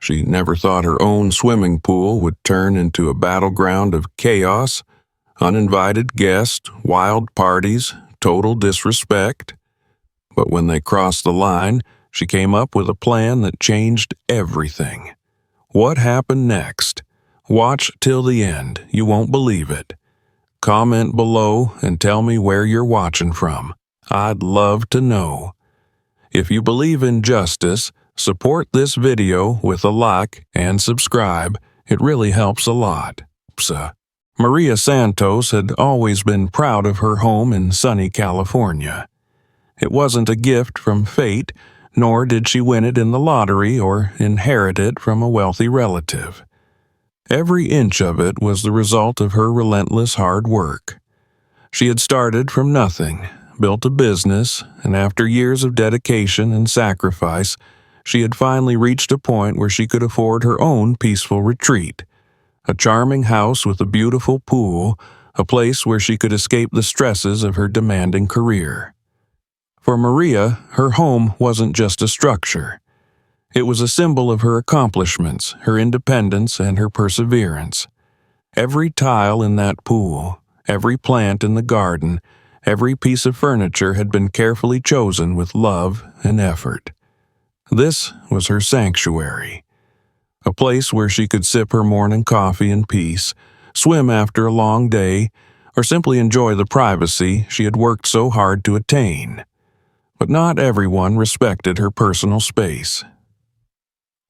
She never thought her own swimming pool would turn into a battleground of chaos, uninvited guests, wild parties, total disrespect. But when they crossed the line, she came up with a plan that changed everything. What happened next? Watch till the end. You won't believe it. Comment below and tell me where you're watching from. I'd love to know. If you believe in justice, support this video with a like and subscribe. It really helps a lot. Maria Santos had always been proud of her home in sunny California. It wasn't a gift from fate, nor did she win it in the lottery or inherit it from a wealthy relative. Every inch of it was the result of her relentless hard work. She had started from nothing, built a business, and after years of dedication and sacrifice, she had finally reached a point where she could afford her own peaceful retreat. A charming house with a beautiful pool, a place where she could escape the stresses of her demanding career. For Maria, her home wasn't just a structure. It was a symbol of her accomplishments, her independence, and her perseverance. Every tile in that pool, every plant in the garden, every piece of furniture had been carefully chosen with love and effort. This was her sanctuary, a place where she could sip her morning coffee in peace, swim after a long day, or simply enjoy the privacy she had worked so hard to attain. But not everyone respected her personal space.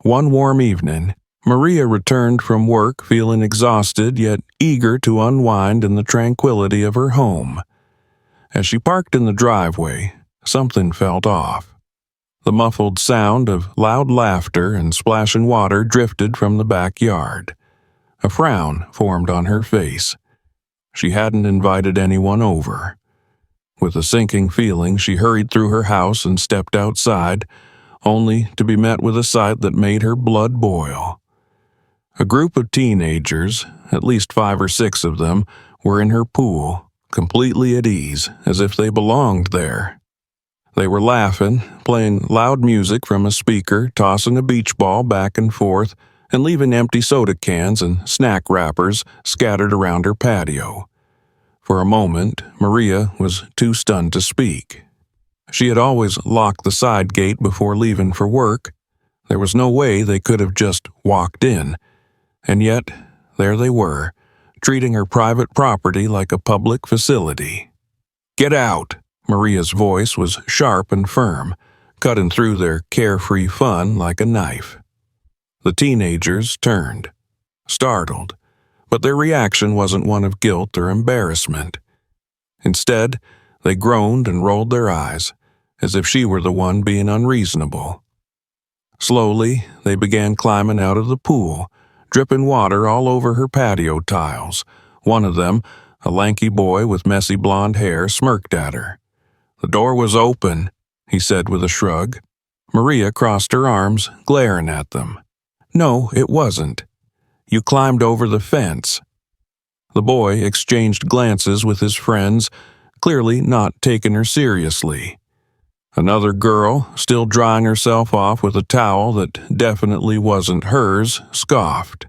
One warm evening, Maria returned from work feeling exhausted yet eager to unwind in the tranquility of her home. As she parked in the driveway, something felt off. The muffled sound of loud laughter and splashing water drifted from the backyard. A frown formed on her face. She hadn't invited anyone over. With a sinking feeling, she hurried through her house and stepped outside, only to be met with a sight that made her blood boil. A group of teenagers, at least 5 or 6 of them, were in her pool, completely at ease, as if they belonged there. They were laughing, playing loud music from a speaker, tossing a beach ball back and forth, and leaving empty soda cans and snack wrappers scattered around her patio. For a moment, Maria was too stunned to speak. She had always locked the side gate before leaving for work. There was no way they could have just walked in. And yet, there they were, treating her private property like a public facility. "Get out!" Maria's voice was sharp and firm, cutting through their carefree fun like a knife. The teenagers turned, startled, but their reaction wasn't one of guilt or embarrassment. Instead, they groaned and rolled their eyes, as if she were the one being unreasonable. Slowly, they began climbing out of the pool, dripping water all over her patio tiles. One of them, a lanky boy with messy blonde hair, smirked at her. "The door was open," he said with a shrug. Maria crossed her arms, glaring at them. "No, it wasn't. You climbed over the fence." The boy exchanged glances with his friends, clearly not taking her seriously. Another girl, still drying herself off with a towel that definitely wasn't hers, scoffed.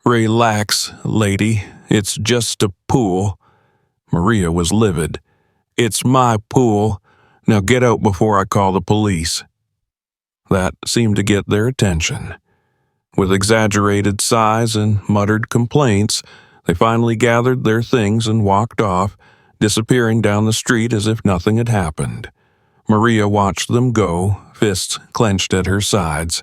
"Relax, lady. It's just a pool." Maria was livid. "It's my pool. Now get out before I call the police." That seemed to get their attention. With exaggerated sighs and muttered complaints, they finally gathered their things and walked off, disappearing down the street as if nothing had happened. Maria watched them go, fists clenched at her sides.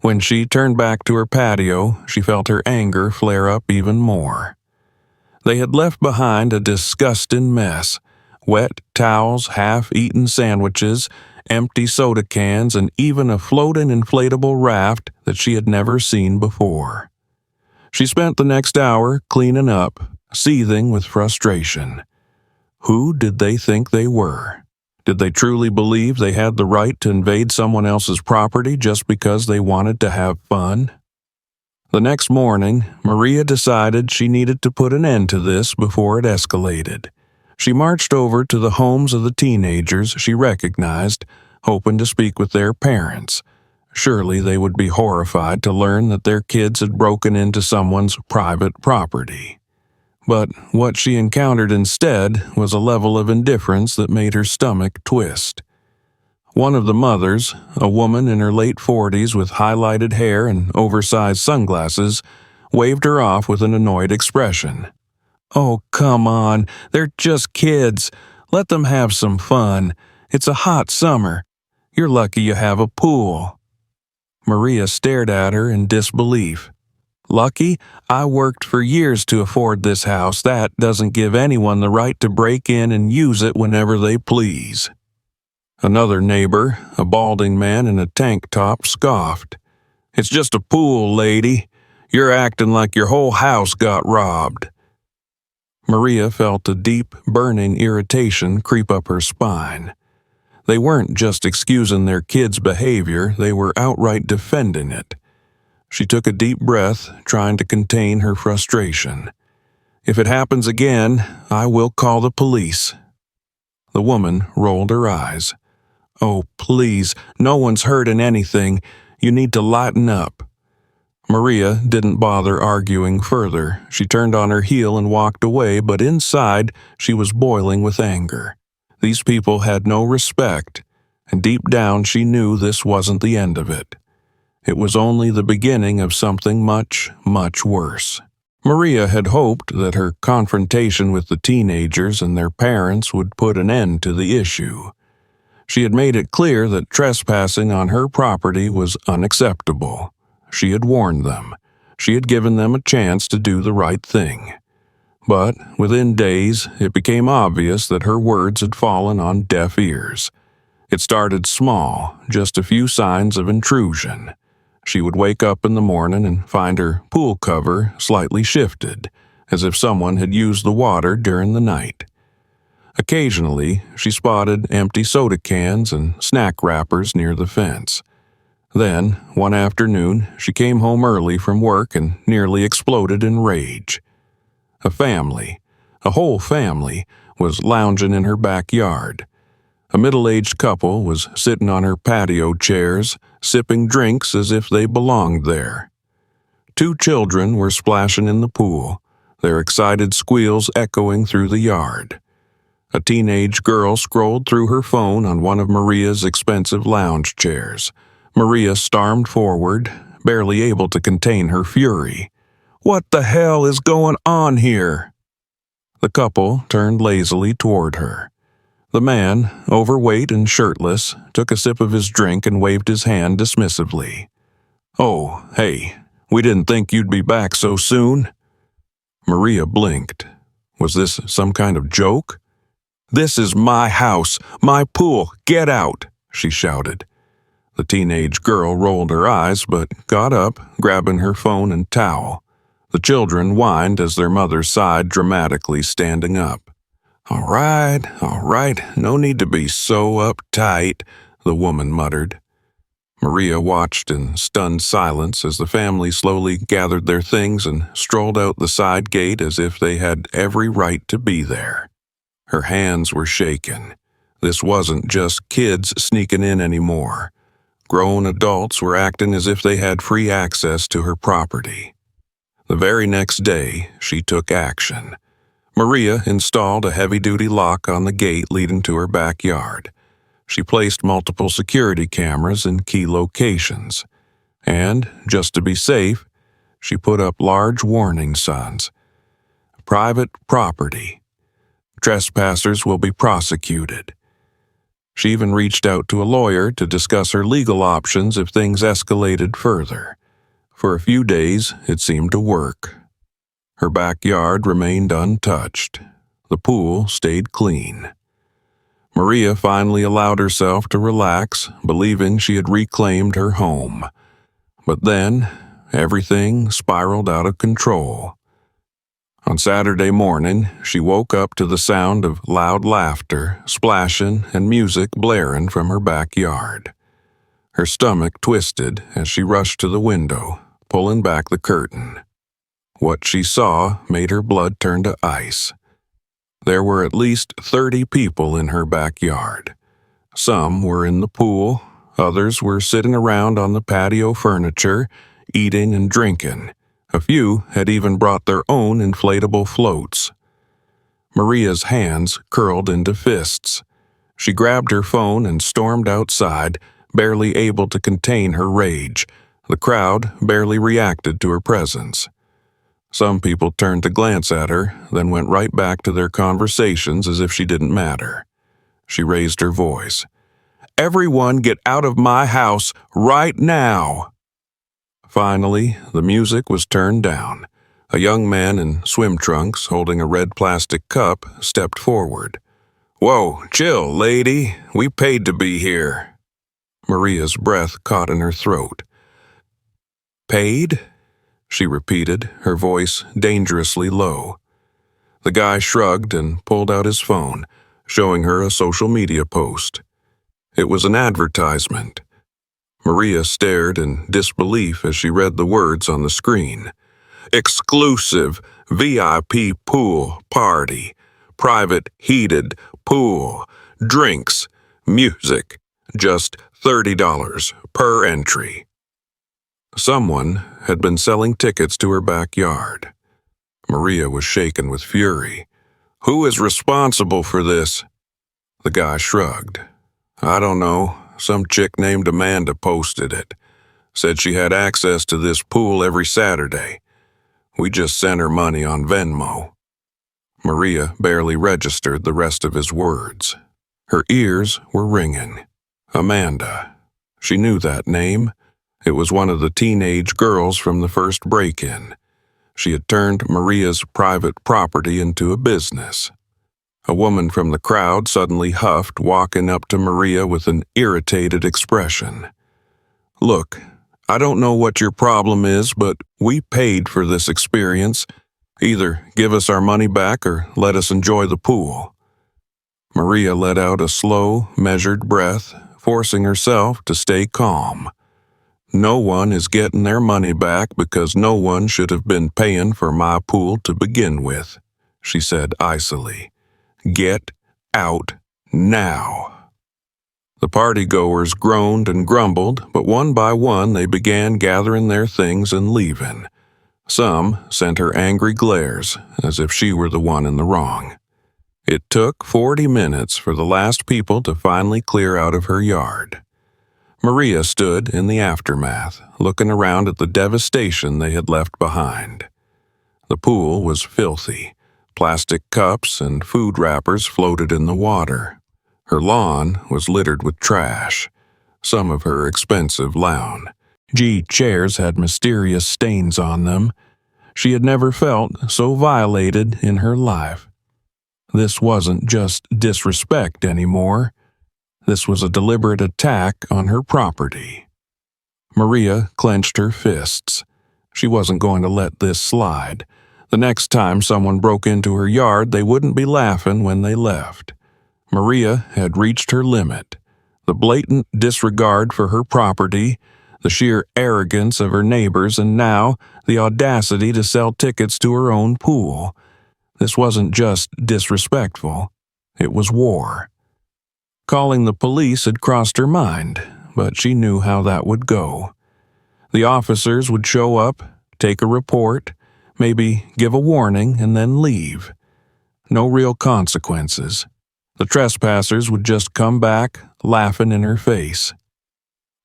When she turned back to her patio, she felt her anger flare up even more. They had left behind a disgusting mess: wet towels, half-eaten sandwiches, empty soda cans, and even a floating inflatable raft that she had never seen before. She spent the next hour cleaning up, seething with frustration. Who did they think they were? Did they truly believe they had the right to invade someone else's property just because they wanted to have fun? The next morning, Maria decided she needed to put an end to this before it escalated. She marched over to the homes of the teenagers she recognized, hoping to speak with their parents. Surely they would be horrified to learn that their kids had broken into someone's private property. But what she encountered instead was a level of indifference that made her stomach twist. One of the mothers, a woman in her late 40s with highlighted hair and oversized sunglasses, waved her off with an annoyed expression. "Oh, come on, they're just kids. Let them have some fun. It's a hot summer. You're lucky you have a pool." Maria stared at her in disbelief. "Lucky? I worked for years to afford this house. That doesn't give anyone the right to break in and use it whenever they please." Another neighbor, a balding man in a tank top, scoffed. "It's just a pool, lady. You're acting like your whole house got robbed." Maria felt a deep, burning irritation creep up her spine. They weren't just excusing their kids' behavior, they were outright defending it. She took a deep breath, trying to contain her frustration. "If it happens again, I will call the police." The woman rolled her eyes. "Oh, please, no one's hurting anything. You need to lighten up." Maria didn't bother arguing further. She turned on her heel and walked away, but inside she was boiling with anger. These people had no respect, and deep down she knew this wasn't the end of it. It was only the beginning of something much, much worse. Maria had hoped that her confrontation with the teenagers and their parents would put an end to the issue. She had made it clear that trespassing on her property was unacceptable. She had warned them. She had given them a chance to do the right thing. But within days, it became obvious that her words had fallen on deaf ears. It started small, just a few signs of intrusion. She would wake up in the morning and find her pool cover slightly shifted, as if someone had used the water during the night. Occasionally, she spotted empty soda cans and snack wrappers near the fence. Then, one afternoon, she came home early from work and nearly exploded in rage. A whole family, was lounging in her backyard. A middle-aged couple was sitting on her patio chairs, sipping drinks as if they belonged there. 2 children were splashing in the pool, their excited squeals echoing through the yard. A teenage girl scrolled through her phone on one of Maria's expensive lounge chairs. Maria stormed forward, barely able to contain her fury. "What the hell is going on here?" The couple turned lazily toward her. The man, overweight and shirtless, took a sip of his drink and waved his hand dismissively. "Oh, hey, we didn't think you'd be back so soon." Maria blinked. Was this some kind of joke? "This is my house, my pool, get out," she shouted. The teenage girl rolled her eyes but got up, grabbing her phone and towel. The children whined as their mother sighed dramatically, standing up. All right, no need to be so uptight," the woman muttered. Maria watched in stunned silence as the family slowly gathered their things and strolled out the side gate as if they had every right to be there. Her hands were shaking. This wasn't just kids sneaking in anymore. Grown adults were acting as if they had free access to her property. The very next day, she took action. Maria installed a heavy-duty lock on the gate leading to her backyard. She placed multiple security cameras in key locations. And, just to be safe, she put up large warning signs. Private property. Trespassers will be prosecuted. She even reached out to a lawyer to discuss her legal options if things escalated further. For a few days, it seemed to work. Her backyard remained untouched. The pool stayed clean. Maria finally allowed herself to relax, believing she had reclaimed her home. But then, everything spiraled out of control. On Saturday morning, she woke up to the sound of loud laughter, splashing, and music blaring from her backyard. Her stomach twisted as she rushed to the window, pulling back the curtain. What she saw made her blood turn to ice. There were at least 30 people in her backyard. Some were in the pool, Others were sitting around on the patio furniture, eating and drinking. A few had even brought their own inflatable floats. Maria's hands curled into fists. She grabbed her phone and stormed outside, barely able to contain her rage. The crowd barely reacted to her presence. Some people turned to glance at her, then went right back to their conversations as if she didn't matter. She raised her voice. "Everyone get out of my house right now!" Finally, the music was turned down. A young man in swim trunks, holding a red plastic cup, stepped forward. "Whoa, chill, lady. We paid to be here." Maria's breath caught in her throat. "Paid?" she repeated, her voice dangerously low. The guy shrugged and pulled out his phone, showing her a social media post. It was an advertisement. Maria stared in disbelief as she read the words on the screen. "Exclusive VIP pool party. Private heated pool. Drinks. Music. Just $30 per entry." Someone had been selling tickets to her backyard. Maria was shaken with fury. "Who is responsible for this?" The guy shrugged. "I don't know. Some chick named Amanda posted it. Said she had access to this pool every Saturday. We just sent her money on Venmo." Maria barely registered the rest of his words. Her ears were ringing. Amanda. She knew that name. It was one of the teenage girls from the first break-in. She had turned Maria's private property into a business. A woman from the crowd suddenly huffed, walking up to Maria with an irritated expression. "Look, I don't know what your problem is, but we paid for this experience. Either give us our money back or let us enjoy the pool." Maria let out a slow, measured breath, forcing herself to stay calm. "No one is getting their money back because no one should have been paying for my pool to begin with," she said icily. "Get out now." The partygoers groaned and grumbled, but one by one they began gathering their things and leaving. Some sent her angry glares, as if she were the one in the wrong. It took 40 minutes for the last people to finally clear out of her yard. Maria stood in the aftermath, looking around at the devastation they had left behind. The pool was filthy. Plastic cups and food wrappers floated in the water. Her lawn was littered with trash. Some of her expensive lounge chairs had mysterious stains on them. She had never felt so violated in her life. This wasn't just disrespect anymore. This was a deliberate attack on her property. Maria clenched her fists. She wasn't going to let this slide. The next time someone broke into her yard, they wouldn't be laughing when they left. Maria had reached her limit. The blatant disregard for her property, the sheer arrogance of her neighbors, and now the audacity to sell tickets to her own pool. This wasn't just disrespectful. It was war. Calling the police had crossed her mind, but she knew how that would go. The officers would show up, take a report, maybe give a warning, and then leave. No real consequences. The trespassers would just come back, laughing in her face.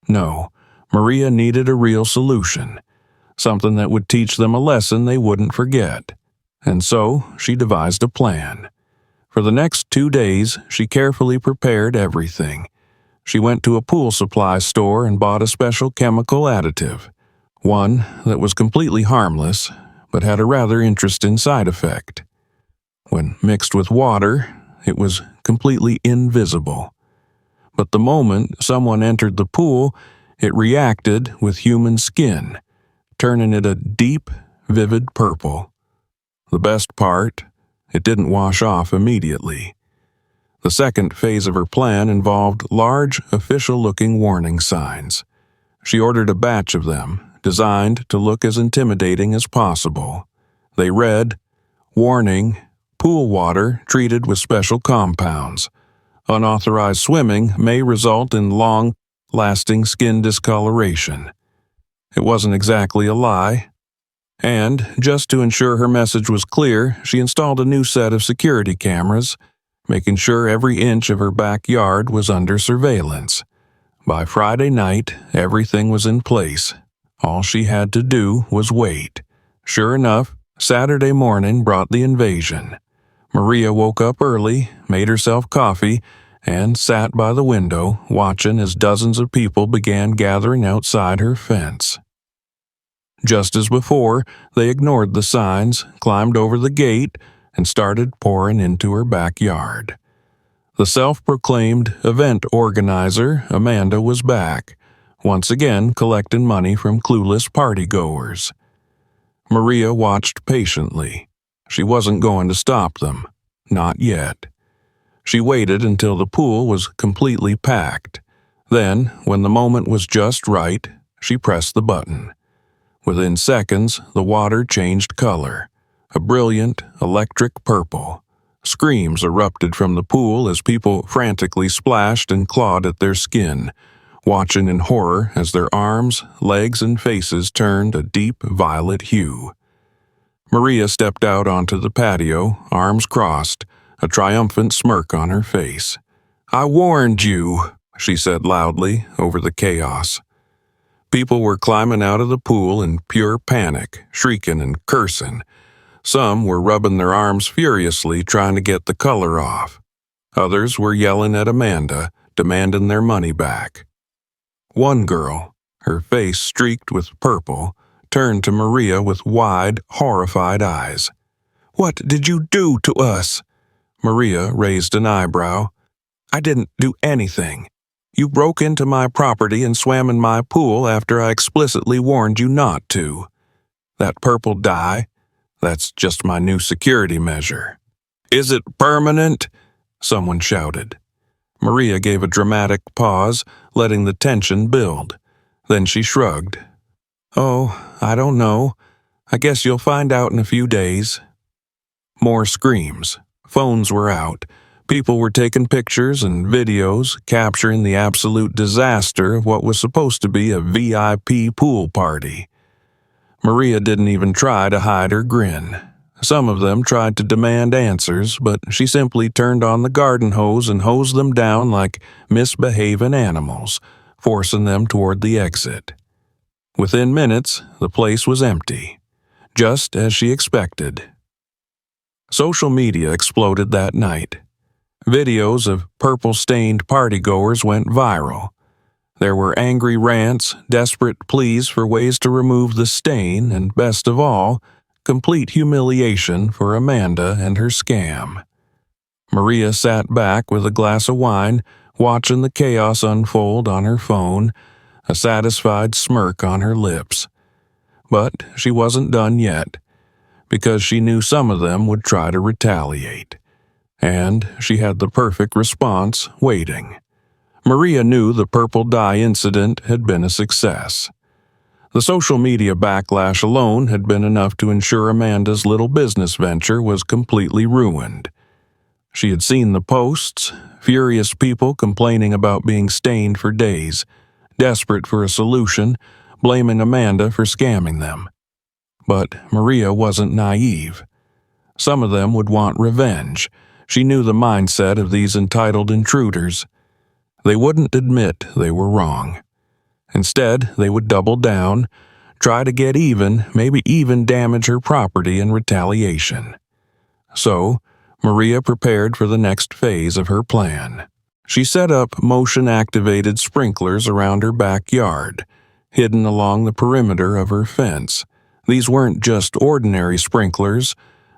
No, Maria needed a real solution, something that would teach them a lesson they wouldn't forget. And so she devised a plan. For the next 2 days, she carefully prepared everything. She went to a pool supply store and bought a special chemical additive, one that was completely harmless, but had a rather interesting side effect. When mixed with water, it was completely invisible. But the moment someone entered the pool, it reacted with human skin, turning it a deep, vivid purple. The best part, it didn't wash off immediately. The second phase of her plan involved large, official-looking warning signs. She ordered a batch of them, designed to look as intimidating as possible. They read, "Warning, pool water treated with special compounds. Unauthorized swimming may result in long, lasting skin discoloration. It wasn't exactly a lie. And, just to ensure her message was clear, she installed a new set of security cameras, making sure every inch of her backyard was under surveillance. By Friday night, everything was in place. All she had to do was wait. Sure enough, Saturday morning brought the invasion. Maria woke up early, made herself coffee, and sat by the window watching as dozens of people began gathering outside her fence. Just as before, they ignored the signs, climbed over the gate, and started pouring into her backyard. The self-proclaimed event organizer, Amanda, was back, once again collecting money from clueless partygoers. Maria watched patiently. She wasn't going to stop them. Not yet. She waited until the pool was completely packed. Then, when the moment was just right, she pressed the button. Within seconds, the water changed color, a brilliant, electric purple. Screams erupted from the pool as people frantically splashed and clawed at their skin, watching in horror as their arms, legs, and faces turned a deep violet hue. Maria stepped out onto the patio, arms crossed, a triumphant smirk on her face. "I warned you," she said loudly over the chaos. People were climbing out of the pool in pure panic, shrieking and cursing. Some were rubbing their arms furiously trying to get the color off. Others were yelling at Amanda, demanding their money back. One girl, her face streaked with purple, turned to Maria with wide, horrified eyes. "What did you do to us?" Maria raised an eyebrow. "I didn't do anything. You broke into my property and swam in my pool after I explicitly warned you not to. That purple dye, that's just my new security measure." "Is it permanent?" someone shouted. Maria gave a dramatic pause, letting the tension build. Then she shrugged. "Oh, I don't know. I guess you'll find out in a few days." More screams. Phones were out. People were taking pictures and videos, capturing the absolute disaster of what was supposed to be a VIP pool party. Maria didn't even try to hide her grin. Some of them tried to demand answers, but she simply turned on the garden hose and hosed them down like misbehaving animals, forcing them toward the exit. Within minutes, the place was empty, just as she expected. Social media exploded that night. Videos of purple-stained partygoers went viral. There were angry rants, desperate pleas for ways to remove the stain, and best of all, complete humiliation for Amanda and her scam. Maria sat back with a glass of wine, watching the chaos unfold on her phone, a satisfied smirk on her lips. But she wasn't done yet, because she knew some of them would try to retaliate. And she had the perfect response waiting. Maria knew the purple dye incident had been a success. The social media backlash alone had been enough to ensure Amanda's little business venture was completely ruined. She had seen the posts, furious people complaining about being stained for days, desperate for a solution, blaming Amanda for scamming them. But Maria wasn't naive. Some of them would want revenge. She knew the mindset of these entitled intruders. They wouldn't admit they were wrong. Instead, they would double down, try to get even, maybe even damage her property in retaliation. So, Maria prepared for the next phase of her plan. She set up motion-activated sprinklers around her backyard, hidden along the perimeter of her fence. These weren't just ordinary sprinklers.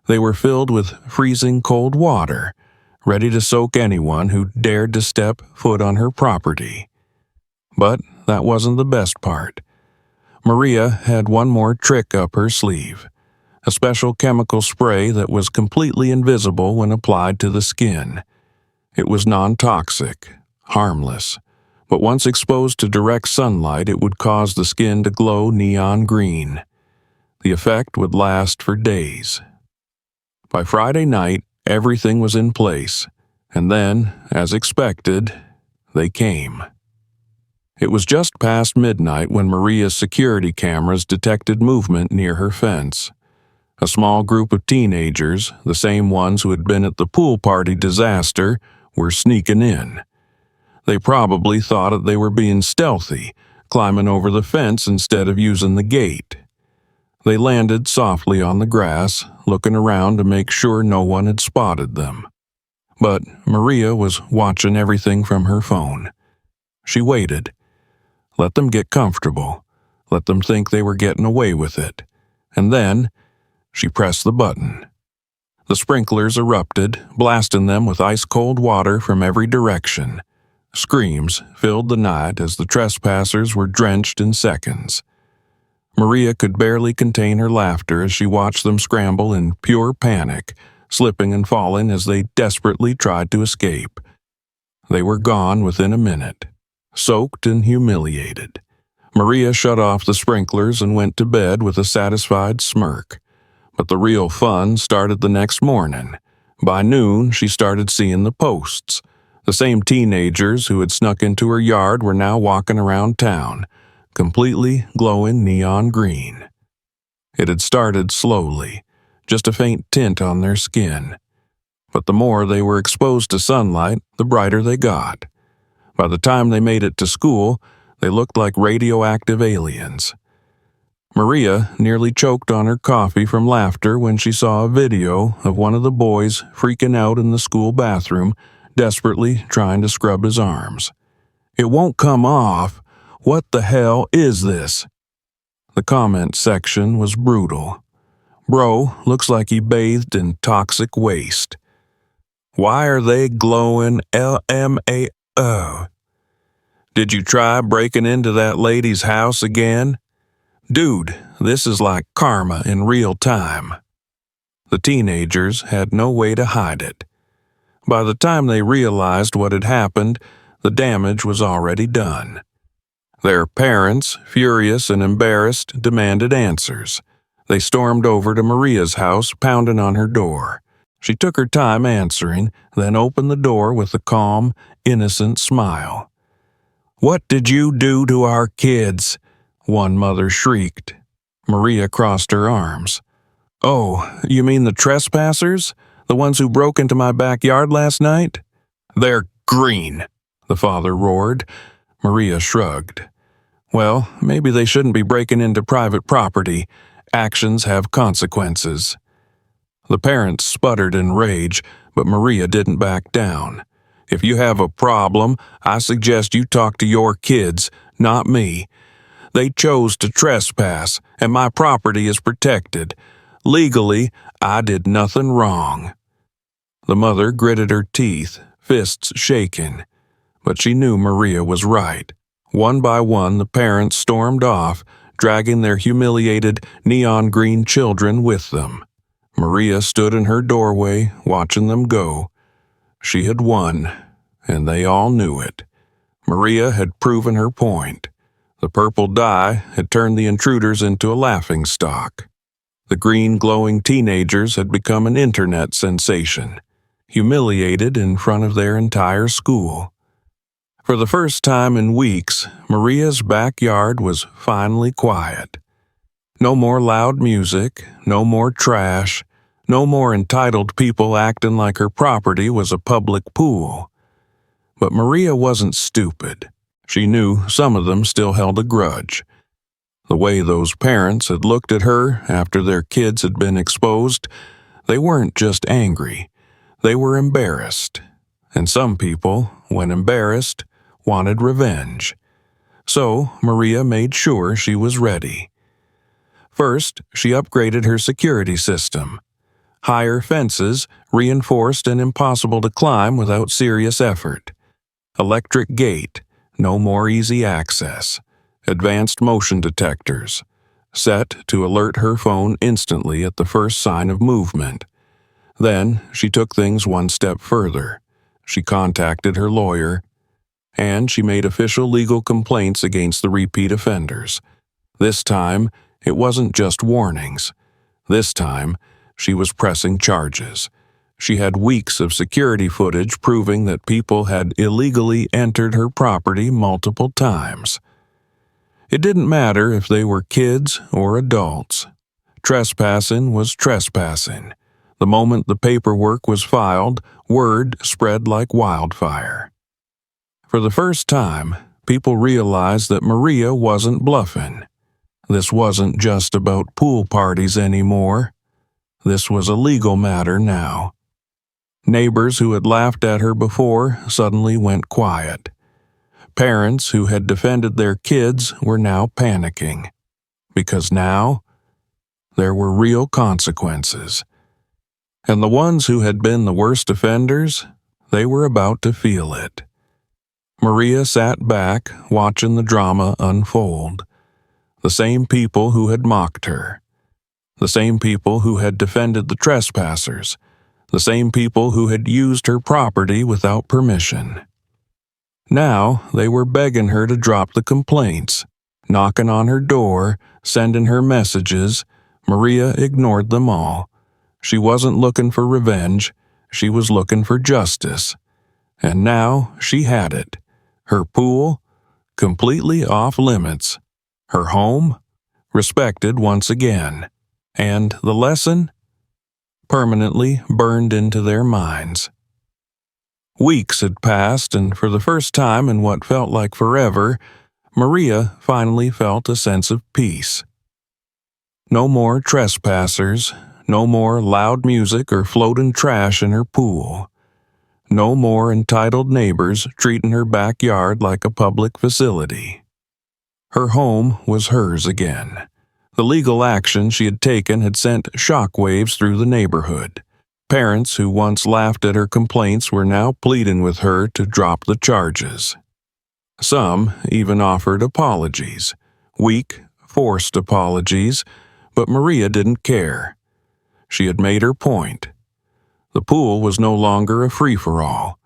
They were filled with freezing cold water, ready to soak anyone who dared to step foot on her property. But that wasn't the best part. Maria had one more trick up her sleeve, a special chemical spray that was completely invisible when applied to the skin. It was non-toxic, harmless, but once exposed to direct sunlight, it would cause the skin to glow neon green. The effect would last for days. By Friday night, everything was in place, and then, as expected, they came. It was just past midnight when Maria's security cameras detected movement near her fence. A small group of teenagers, the same ones who had been at the pool party disaster, were sneaking in. They probably thought that they were being stealthy, climbing over the fence instead of using the gate. They landed softly on the grass, looking around to make sure no one had spotted them. But Maria was watching everything from her phone. She waited. Let them get comfortable. Let them think they were getting away with it. And then she pressed the button. The sprinklers erupted, blasting them with ice-cold water from every direction. Screams filled the night as the trespassers were drenched in seconds. Maria could barely contain her laughter as she watched them scramble in pure panic, slipping and falling as they desperately tried to escape. They were gone within a minute, soaked and humiliated. Maria shut off the sprinklers and went to bed with a satisfied smirk. But the real fun started the next morning. By noon, she started seeing the posts. The same teenagers who had snuck into her yard were now walking around town, completely glowing neon green. It had started slowly, just a faint tint on their skin. But the more they were exposed to sunlight, the brighter they got. By the time they made it to school, they looked like radioactive aliens. Maria nearly choked on her coffee from laughter when she saw a video of one of the boys freaking out in the school bathroom, desperately trying to scrub his arms. "It won't come off. What the hell is this?" The comment section was brutal. "Bro looks like he bathed in toxic waste. Why are they glowing LMAO? Did you try breaking into that lady's house again? Dude, this is like karma in real time." The teenagers had no way to hide it. By the time they realized what had happened, the damage was already done. Their parents, furious and embarrassed, demanded answers. They stormed over to Maria's house, pounding on her door. She took her time answering, then opened the door with a calm, innocent smile. "What did you do to our kids?" one mother shrieked. Maria crossed her arms. "Oh, you mean the trespassers? The ones who broke into my backyard last night?" "They're green," the father roared. Maria shrugged. "Well, maybe they shouldn't be breaking into private property. Actions have consequences." The parents sputtered in rage, but Maria didn't back down. "If you have a problem, I suggest you talk to your kids, not me. They chose to trespass, and my property is protected. Legally, I did nothing wrong." The mother gritted her teeth, fists shaking. But she knew Maria was right. One by one, the parents stormed off, dragging their humiliated, neon-green children with them. Maria stood in her doorway, watching them go. She had won, and they all knew it. Maria had proven her point. The purple dye had turned the intruders into a laughingstock. The green glowing teenagers had become an internet sensation, humiliated in front of their entire school. For the first time in weeks, Maria's backyard was finally quiet. No more loud music, no more trash, no more entitled people acting like her property was a public pool. But Maria wasn't stupid. She knew some of them still held a grudge. The way those parents had looked at her after their kids had been exposed, they weren't just angry. They were embarrassed. And some people, when embarrassed, wanted revenge. So Maria made sure she was ready. First, she upgraded her security system. Higher fences, reinforced and impossible to climb without serious effort. Electric gate, no more easy access. Advanced motion detectors, set to alert her phone instantly at the first sign of movement. Then she took things one step further. She contacted her lawyer, and she made official legal complaints against the repeat offenders. This time, it wasn't just warnings. This time, she was pressing charges. She had weeks of security footage proving that people had illegally entered her property multiple times. It didn't matter if they were kids or adults. Trespassing was trespassing. The moment the paperwork was filed, word spread like wildfire. For the first time, people realized that Maria wasn't bluffing. This wasn't just about pool parties anymore. This was a legal matter now. Neighbors who had laughed at her before suddenly went quiet. Parents who had defended their kids were now panicking, because now there were real consequences. And the ones who had been the worst offenders, they were about to feel it. Maria sat back, watching the drama unfold. The same people who had mocked her. The same people who had defended the trespassers. The same people who had used her property without permission. Now they were begging her to drop the complaints, knocking on her door, sending her messages. Maria ignored them all. She wasn't looking for revenge. She was looking for justice. And now she had it. Her pool, completely off limits. Her home, respected once again. And the lesson, permanently burned into their minds. Weeks had passed, and for the first time in what felt like forever, Maria finally felt a sense of peace. No more trespassers, no more loud music or floating trash in her pool. No more entitled neighbors treating her backyard like a public facility. Her home was hers again. The legal action she had taken had sent shockwaves through the neighborhood. Parents who once laughed at her complaints were now pleading with her to drop the charges. Some even offered apologies, weak, forced apologies, but Maria didn't care. She had made her point. The pool was no longer a free-for-all,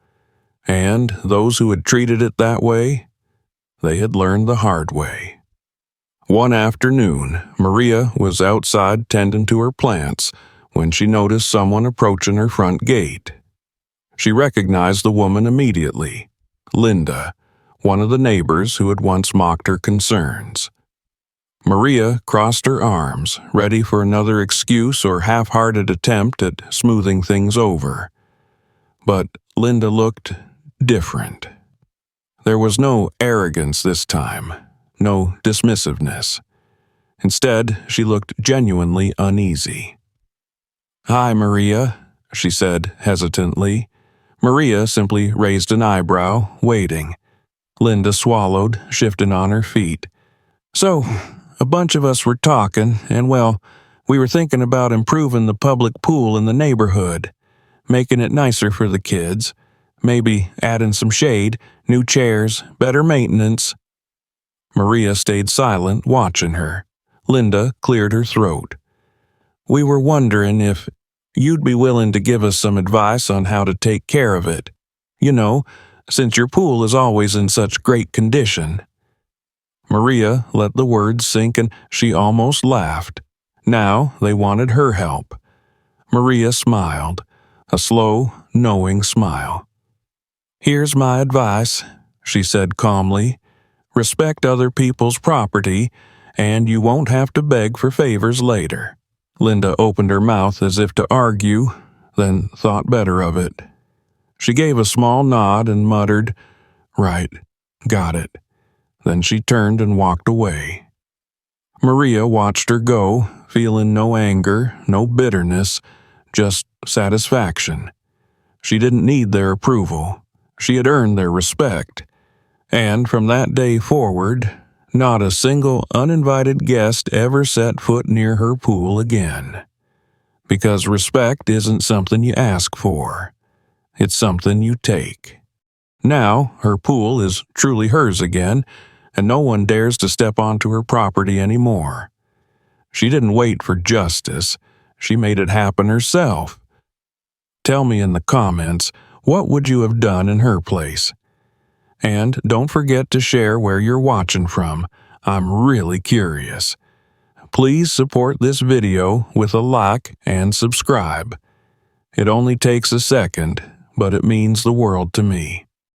and those who had treated it that way, they had learned the hard way. One afternoon, Maria was outside tending to her plants when she noticed someone approaching her front gate. She recognized the woman immediately, Linda, one of the neighbors who had once mocked her concerns. Maria crossed her arms, ready for another excuse or half-hearted attempt at smoothing things over. But Linda looked different. There was no arrogance this time, no dismissiveness. Instead, she looked genuinely uneasy. "Hi, Maria," she said hesitantly. Maria simply raised an eyebrow, waiting. Linda swallowed, shifting on her feet. "So, a bunch of us were talking, and well, we were thinking about improving the public pool in the neighborhood, making it nicer for the kids, maybe adding some shade, new chairs, better maintenance." Maria stayed silent, watching her. Linda cleared her throat. "We were wondering if you'd be willing to give us some advice on how to take care of it. You know, since your pool is always in such great condition." Maria let the words sink and she almost laughed. Now they wanted her help. Maria smiled, a slow, knowing smile. "Here's my advice," she said calmly. "Respect other people's property, and you won't have to beg for favors later." Linda opened her mouth as if to argue, then thought better of it. She gave a small nod and muttered, "Right, got it." Then she turned and walked away. Maria watched her go, feeling no anger, no bitterness, just satisfaction. She didn't need their approval. She had earned their respect. And from that day forward, not a single uninvited guest ever set foot near her pool again. Because respect isn't something you ask for. It's something you take. Now her pool is truly hers again, and no one dares to step onto her property anymore. She didn't wait for justice. She made it happen herself. Tell me in the comments, what would you have done in her place? And don't forget to share where you're watching from. I'm really curious. Please support this video with a like and subscribe. It only takes a second, but it means the world to me.